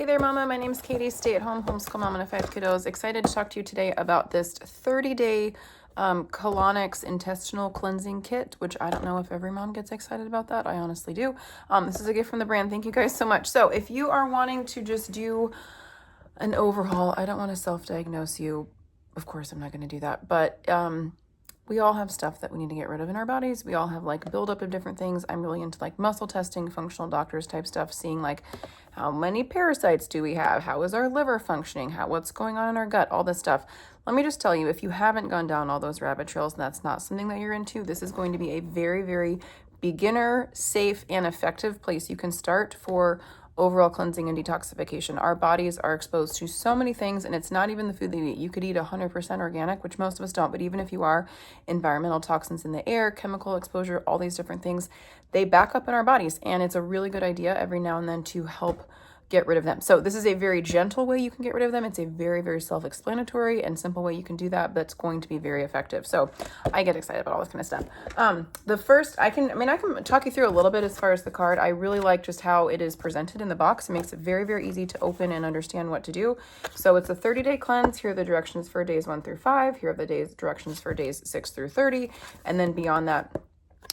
Hey there, Mama. My name's Katie, stay-at-home homeschool mom and 5 kiddos. Excited to talk to you today about this 30-day colonics intestinal cleansing kit, which I don't know if every mom gets excited about that. I honestly do. This is a gift from the brand. Thank you guys so much. So if you are wanting to just do an overhaul, I don't want to self-diagnose you. Of course, I'm not going to do that. But we all have stuff that we need to get rid of in our bodies. We all have like buildup of different things. I'm really into like muscle testing, functional doctors type stuff, seeing like how many parasites do we have? How is our liver functioning? What's going on in our gut? All this stuff. Let me just tell you, if you haven't gone down all those rabbit trails and that's not something that you're into, this is going to be a very, very beginner, safe, and effective place you can start for overall cleansing and detoxification. Our bodies are exposed to so many things, and it's not even the food that you eat. You could eat 100% organic, which most of us don't, but even if you are, environmental toxins in the air, chemical exposure, all these different things, they back up in our bodies, and it's a really good idea every now and then to help get rid of them. So this is a very gentle way you can get rid of them. It's a very, very self-explanatory and simple way you can do that, but it's going to be very effective. So I get excited about all this kind of stuff. The first, I can talk you through a little bit as far as the card. I really like just how it is presented in the box. It makes it very, very easy to open and understand what to do. So it's a 30-day cleanse. Here are the directions for days 1 through 5. Here are the directions for days 6 through 30. And then beyond that,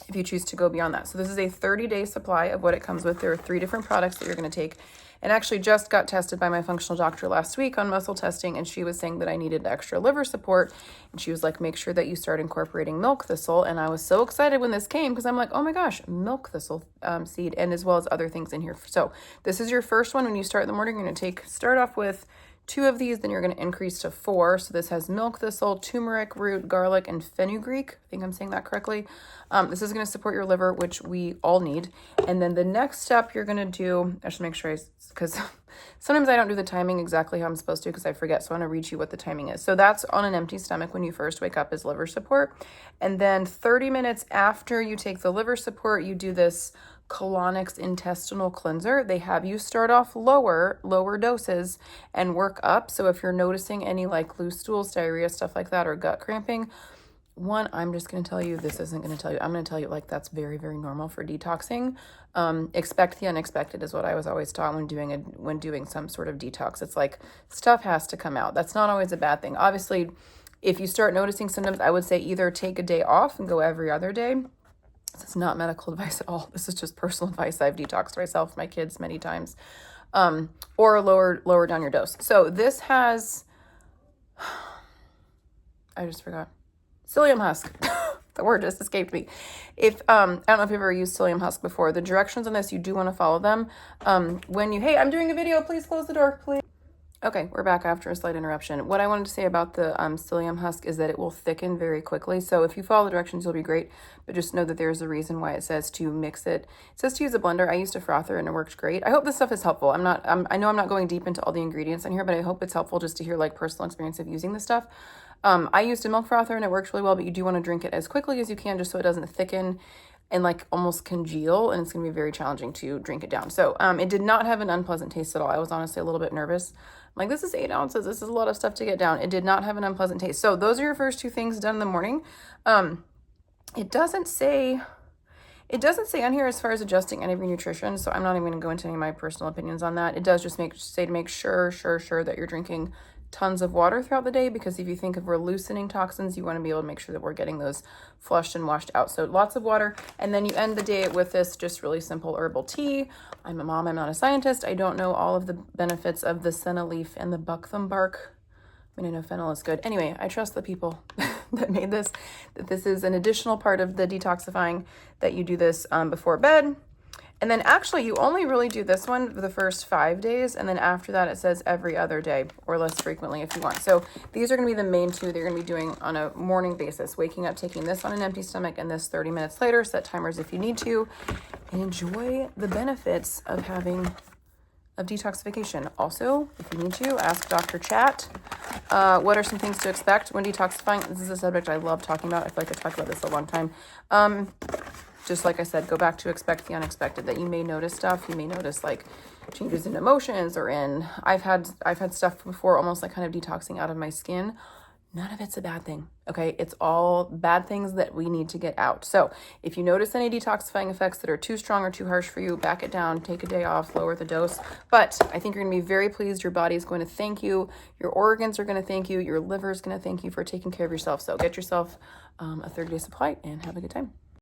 if you choose to go beyond that. So this is a 30-day supply of what it comes with. There are 3 different products that you're going to take. And actually just got tested by my functional doctor last week on muscle testing, and she was saying that I needed extra liver support. And she was like, make sure that you start incorporating milk thistle. And I was so excited when this came because I'm like, oh my gosh, milk thistle seed, and as well as other things in here. So this is your first one. When you start in the morning, you're going to start off with 2 of these, then you're going to increase to 4. So this has milk thistle, turmeric root, garlic, and fenugreek. I think I'm saying that correctly. This is going to support your liver, which we all need. And then the next step you're going to do, I should make sure because sometimes I don't do the timing exactly how I'm supposed to because I forget. So I want to read you what the timing is. So that's on an empty stomach when you first wake up is liver support. And then 30 minutes after you take the liver support, you do this colonics intestinal cleanser. They have you start off lower doses and work up. So if you're noticing any like loose stools, diarrhea, stuff like that, or gut cramping, I'm just going to tell you, this isn't going to tell you, I'm going to tell you like that's very, very normal for detoxing. Expect the unexpected is what I was always taught when doing some sort of detox. It's like stuff has to come out. That's not always a bad thing. Obviously, if you start noticing symptoms, I would say either take a day off and go every other day. This is not medical advice at all. This is just personal advice. I've detoxed myself, my kids many times, or lower down your dose. So this has, I just forgot, psyllium husk. The word just escaped me. If I don't know if you've ever used psyllium husk before. The directions on this, you do want to follow them. Hey, I'm doing a video. Please close the door, please. Okay, we're back after a slight interruption. What I wanted to say about the psyllium husk is that it will thicken very quickly. So if you follow the directions, you'll be great. But just know that there's a reason why it says to mix it. It says to use a blender. I used a frother and it worked great. I hope this stuff is helpful. I know I'm not going deep into all the ingredients in here, but I hope it's helpful just to hear like personal experience of using this stuff. I used a milk frother and it works really well, but you do want to drink it as quickly as you can just so it doesn't thicken and like almost congeal, and it's going to be very challenging to drink it down. So it did not have an unpleasant taste at all. I was honestly a little bit nervous. I'm like, this is 8 ounces. This is a lot of stuff to get down. It did not have an unpleasant taste. So those are your first 2 things done in the morning. It doesn't say on here as far as adjusting any of your nutrition, so I'm not even going to go into any of my personal opinions on that. It does just say to make sure that you're drinking tons of water throughout the day, because if you think of we're loosening toxins, you want to be able to make sure that we're getting those flushed and washed out. So lots of water. And then you end the day with this just really simple herbal tea. I'm a mom, I'm not a scientist. I don't know all of the benefits of the senna leaf and the buckthorn bark. I mean, I know fennel is good. Anyway, I trust the people that made this, that this is an additional part of the detoxifying, that you do this before bed. And then actually you only really do this one for the first 5 days. And then after that, it says every other day or less frequently if you want. So these are going to be the main 2 that you're going to be doing on a morning basis, waking up, taking this on an empty stomach and this 30 minutes later. Set timers if you need to, and enjoy the benefits of detoxification. Also, if you need to, ask Dr. Chat. What are some things to expect when detoxifying? This is a subject I love talking about. I feel like I talked about this a long time. Just like I said, go back to expect the unexpected, that you may notice stuff. You may notice like changes in emotions or I've had stuff before, almost like kind of detoxing out of my skin. none of it's a bad thing, okay? It's all bad things that we need to get out. So if you notice any detoxifying effects that are too strong or too harsh for you, back it down, take a day off, lower the dose. But I think you're gonna be very pleased. Your body is going to thank you. Your organs are gonna thank you. Your liver is gonna thank you for taking care of yourself. So get yourself a 30-day supply and have a good time.